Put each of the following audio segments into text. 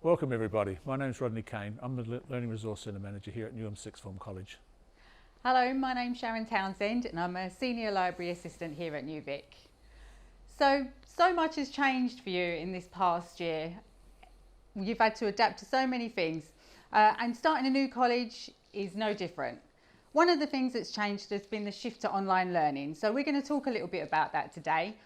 Welcome everybody. My name is Rodney Kane. I'm the Learning Resource Centre Manager here at Newham Sixth Form College. Hello, my name's Sharon Townsend and I'm a Senior Library Assistant here at NewVIc. So much has changed for you in this past year. You've had to adapt to so many things and starting a new college is no different. One of the things that's changed has been the shift to online learning. So we're going to talk a little bit about that today.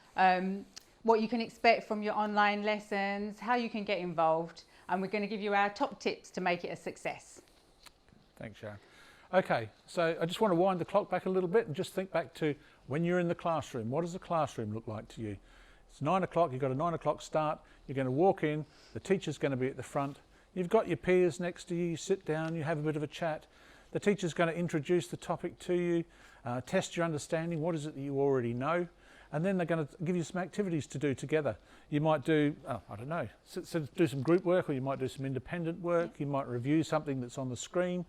What you can expect from your online lessons, how you can get involved, and we're going to give you our top tips to make it a success. Thanks, Sharon. Okay, so I just want to wind the clock back a little bit and just think back to when you're in the classroom. What does the classroom look like to you? It's 9 o'clock, you've got a 9 o'clock start, you're going to walk in, the teacher's going to be at the front, you've got your peers next to you, you sit down, you have a bit of a chat. The teacher's going to introduce the topic to you, test your understanding, what is it that you already know, and then they're going to give you some activities to do together. You might do, I don't know, do some group work, or you might do some independent work, you might review something that's on the screen,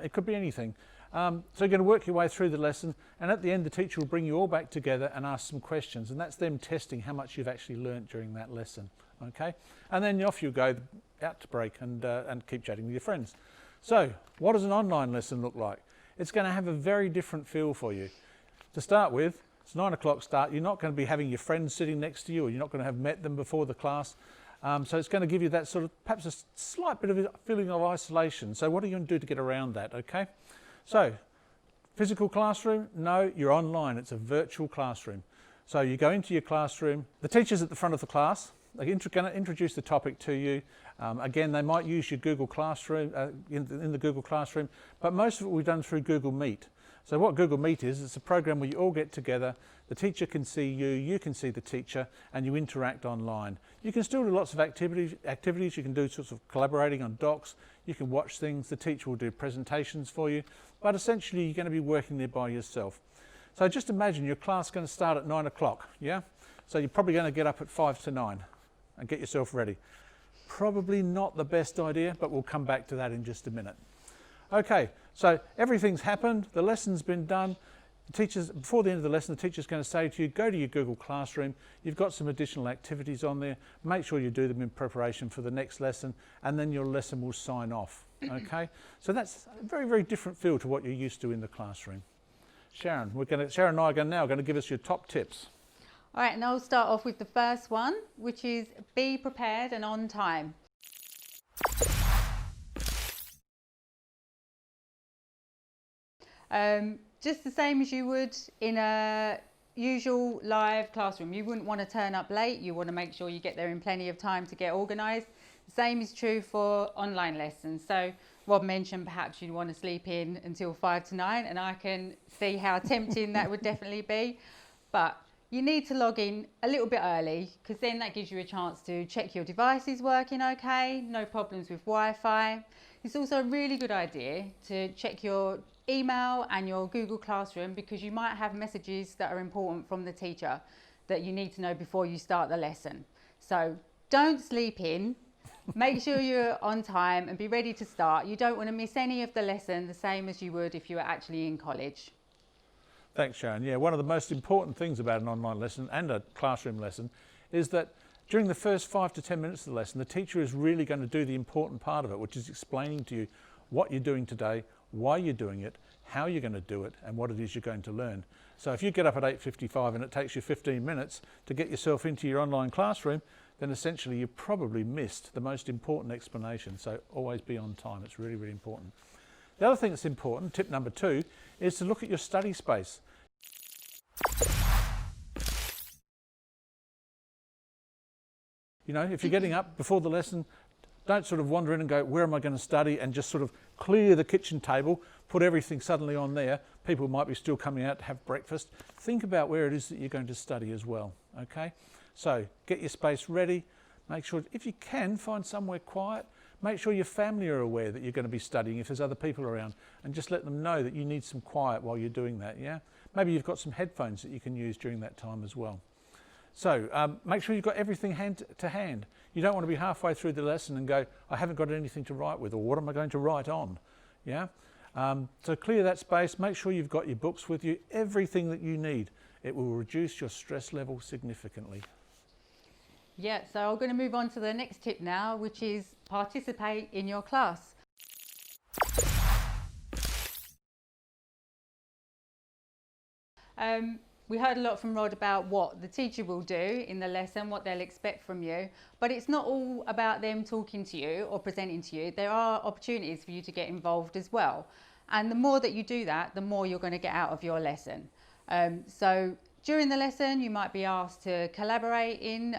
it could be anything. So you're going to work your way through the lesson, and at the end the teacher will bring you all back together and ask some questions, and that's them testing how much you've actually learnt during that lesson. Okay, and then off you go out to break and keep chatting with your friends. So what does an online lesson look like? It's going to have a very different feel for you. To start with, it's 9 o'clock start, you're not going to be having your friends sitting next to you, or you're not going to have met them before the class. So it's going to give you that sort of, perhaps a slight bit of a feeling of isolation. So what are you going to do to get around that, okay? So, physical classroom? No, you're online, it's a virtual classroom. So you go into your classroom, the teacher's at the front of the class, they're going to introduce the topic to you. Again, they might use your Google Classroom, in the Google Classroom, but most of it we've done through Google Meet. So what Google Meet is, it's a program where you all get together, the teacher can see you, you can see the teacher, and you interact online. You can still do lots of activities, you can do sorts of collaborating on docs, you can watch things, the teacher will do presentations for you, but essentially you're going to be working there by yourself. So just imagine your class is going to start at 9 o'clock, yeah? So you're probably going to get up at 5 to 9 and get yourself ready. Probably not the best idea, but we'll come back to that in just a minute. Okay, so everything's happened, the lesson's been done. The teachers, before the end of the lesson, the teacher's going to say to you, go to your Google Classroom, you've got some additional activities on there, make sure you do them in preparation for the next lesson, and then your lesson will sign off, okay? So that's a very, very different feel to what you're used to in the classroom. Sharon, Sharon and I are now going to give us your top tips. All right, and I'll start off with the first one, which is be prepared and on time. Just the same as you would in a usual live classroom. You wouldn't want to turn up late, you want to make sure you get there in plenty of time to get organised. The same is true for online lessons. So Rob mentioned perhaps you'd want to sleep in until 5 to 9, and I can see how tempting that would definitely be. But you need to log in a little bit early, because then that gives you a chance to check your device is working okay, no problems with Wi-Fi. It's also a really good idea to check your email and your Google Classroom, because you might have messages that are important from the teacher that you need to know before you start the lesson. So don't sleep in, make sure you're on time and be ready to start. You don't want to miss any of the lesson, the same as you would if you were actually in college. Thanks, Sharon. Yeah, one of the most important things about an online lesson and a classroom lesson is that during the first 5 to 10 minutes of the lesson, the teacher is really going to do the important part of it, which is explaining to you what you're doing today, why you're doing it, how you're going to do it, and what it is you're going to learn. So if you get up at 8:55 and it takes you 15 minutes to get yourself into your online classroom, then essentially you've probably missed the most important explanation. So always be on time. It's really, really important. The other thing that's important, tip number 2, is to look at your study space. You know, if you're getting up before the lesson, don't sort of wander in and go, where am I going to study, and just sort of clear the kitchen table, put everything suddenly on there. People might be still coming out to have breakfast. Think about where it is that you're going to study as well, okay? So get your space ready. Make sure, if you can, find somewhere quiet. Make sure your family are aware that you're going to be studying if there's other people around, and just let them know that you need some quiet while you're doing that, yeah? Maybe you've got some headphones that you can use during that time as well. So make sure you've got everything hand to hand. You don't want to be halfway through the lesson and go, I haven't got anything to write with, or what am I going to write on? Yeah. So clear that space, make sure you've got your books with you, everything that you need. It will reduce your stress level significantly. Yeah, so I'm going to move on to the next tip now, which is participate in your class. We heard a lot from Rod about what the teacher will do in the lesson, what they'll expect from you, but it's not all about them talking to you or presenting to you. There are opportunities for you to get involved as well. And the more that you do that, the more you're going to get out of your lesson. So during the lesson, you might be asked to collaborate in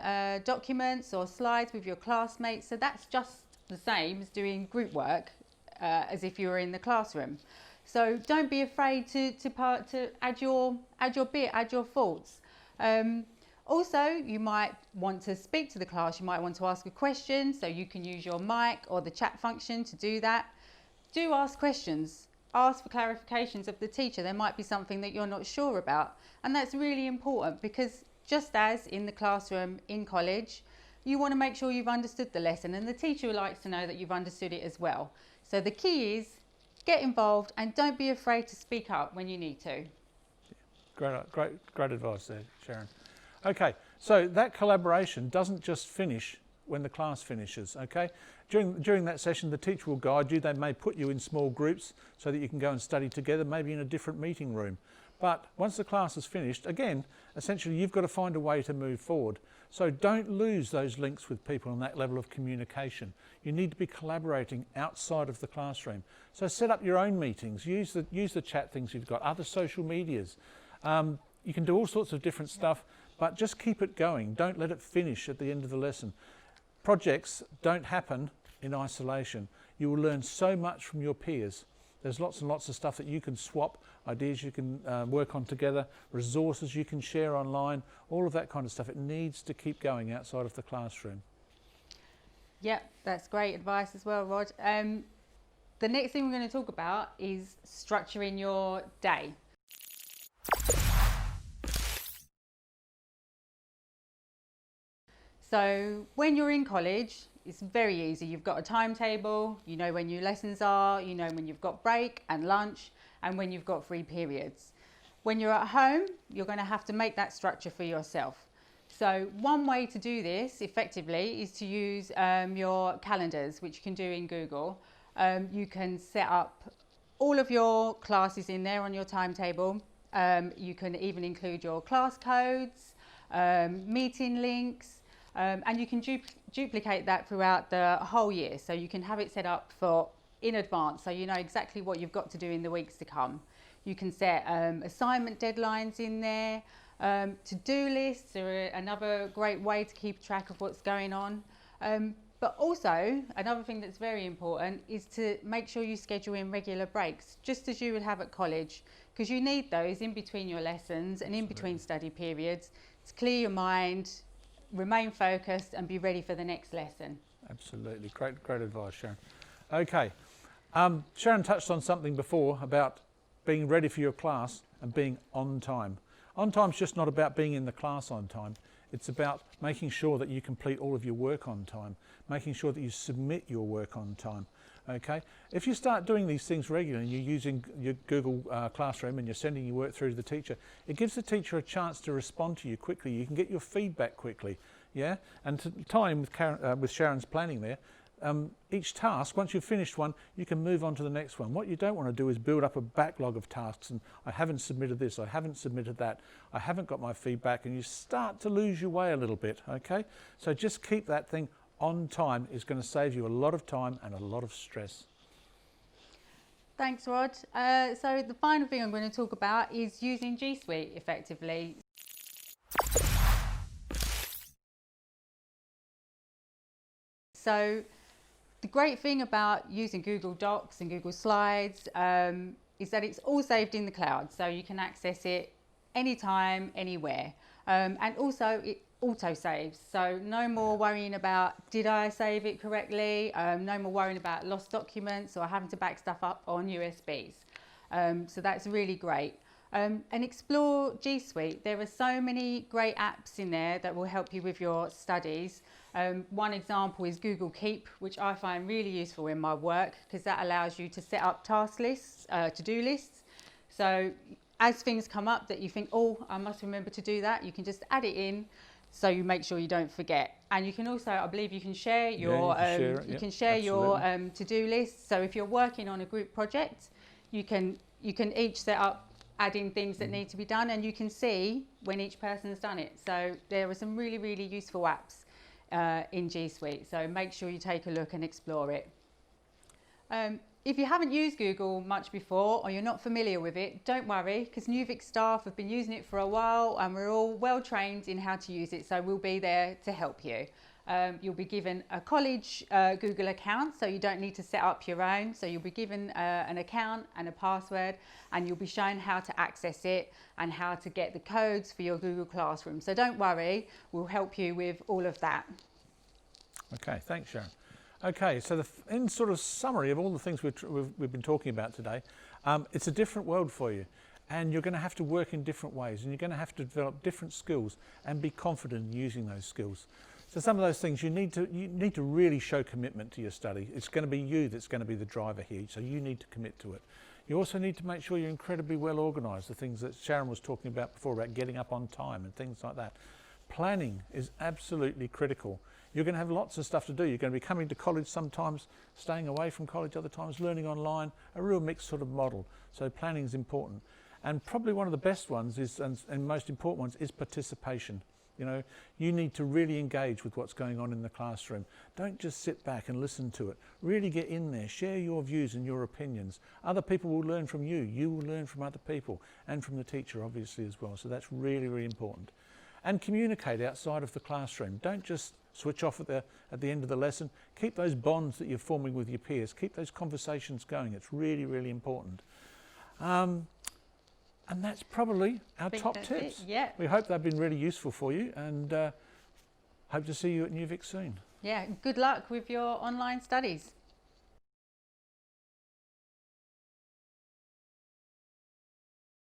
documents or slides with your classmates. So that's just the same as doing group work as if you were in the classroom. So don't be afraid to add your bit, add your thoughts. Also, you might want to speak to the class. You might want to ask a question, so you can use your mic or the chat function to do that. Do ask questions. Ask for clarifications of the teacher. There might be something that you're not sure about. And that's really important because just as in the classroom in college, you want to make sure you've understood the lesson, and the teacher likes to know that you've understood it as well. So the key is get involved and don't be afraid to speak up when you need to. Great advice there, Sharon. Okay, so that collaboration doesn't just finish when the class finishes, okay? During that session, the teacher will guide you. They may put you in small groups so that you can go and study together, maybe in a different meeting room. But once the class is finished, again, essentially you've got to find a way to move forward. So don't lose those links with people on that level of communication. You need to be collaborating outside of the classroom. So set up your own meetings, use the chat things you've got, other social medias. You can do all sorts of different stuff, but just keep it going. Don't let it finish at the end of the lesson. Projects don't happen in isolation. You will learn so much from your peers. There's lots and lots of stuff that you can swap, ideas you can work on together, resources you can share online, all of that kind of stuff. It needs to keep going outside of the classroom. Yeah, that's great advice as well, Rod. The next thing we're going to talk about is structuring your day. So when you're in college, it's very easy. You've got a timetable, you know when your lessons are, you know when you've got break and lunch, and when you've got free periods. When you're at home, you're going to have to make that structure for yourself. So one way to do this effectively is to use your calendars, which you can do in Google. You can set up all of your classes in there on your timetable. You can even include your class codes, meeting links, and you can duplicate that throughout the whole year. So you can have it set up in advance, so you know exactly what you've got to do in the weeks to come. You can set assignment deadlines in there. To-do lists are another great way to keep track of what's going on. But also, another thing that's very important is to make sure you schedule in regular breaks, just as you would have at college, because you need those in between your lessons and in between study periods to clear your mind, remain focused and be ready for the next lesson. Absolutely, great advice, Sharon. Okay, Sharon touched on something before about being ready for your class and being on time. On time's just not about being in the class on time. It's about making sure that you complete all of your work on time, making sure that you submit your work on time. Okay, if you start doing these things regularly and you're using your Google Classroom and you're sending your work through to the teacher, it gives the teacher a chance to respond to you quickly. You can get your feedback quickly, yeah? And to tie in with Sharon's planning there, each task, once you've finished one, you can move on to the next one. What you don't want to do is build up a backlog of tasks and I haven't submitted this, I haven't submitted that, I haven't got my feedback, and you start to lose your way a little bit, okay? So just keep that thing on time. Is going to save you a lot of time and a lot of stress. Thanks, Rod. So the final thing I'm going to talk about is using G Suite effectively. So the great thing about using Google Docs and Google Slides is that it's all saved in the cloud, so you can access it anytime, anywhere. And also it auto saves, so no more worrying about did I save it correctly, no more worrying about lost documents or having to back stuff up on USBs. So that's really great. And explore G Suite. There are so many great apps in there that will help you with your studies. One example is Google Keep, which I find really useful in my work because that allows you to set up task lists, to-do lists. So as things come up that you think, oh, I must remember to do that, you can just add it in, so you make sure you don't forget. And you can also, I believe you can share your, to-do list. So if you're working on a group project, you can each set up adding things that need to be done, and you can see when each person has done it. So there are some really, really useful apps in G Suite. So make sure you take a look and explore it. If you haven't used Google much before, or you're not familiar with it, don't worry, because NewVic staff have been using it for a while, and we're all well trained in how to use it, so we'll be there to help you. You'll be given a college Google account, so you don't need to set up your own. So you'll be given an account and a password, and you'll be shown how to access it and how to get the codes for your Google Classroom. So don't worry, we'll help you with all of that. Okay, thanks, Sharon. Okay, so in sort of summary of all the things we've been talking about today, it's a different world for you, and you're going to have to work in different ways, and you're going to have to develop different skills and be confident in using those skills. So some of those things you need to really show commitment to your study. It's going to be you that's going to be the driver here, so you need to commit to it. You also need to make sure you're incredibly well organised, the things that Sharon was talking about before, about getting up on time and things like that. Planning is absolutely critical. You're going to have lots of stuff to do. You're going to be coming to college sometimes, staying away from college other times, learning online, a real mixed sort of model. So planning is important. And probably one of the best ones is, and most important ones, is participation. You know, you need to really engage with what's going on in the classroom. Don't just sit back and listen to it. Really get in there, share your views and your opinions. Other people will learn from you. You will learn from other people and from the teacher, obviously, as well. So that's really, really important. And communicate outside of the classroom. Don't just switch off at the end of the lesson. Keep those bonds that you're forming with your peers. Keep those conversations going. It's really, really important. And that's probably our top tips. Yeah. We hope they've been really useful for you, and hope to see you at NewVic soon. Yeah, good luck with your online studies.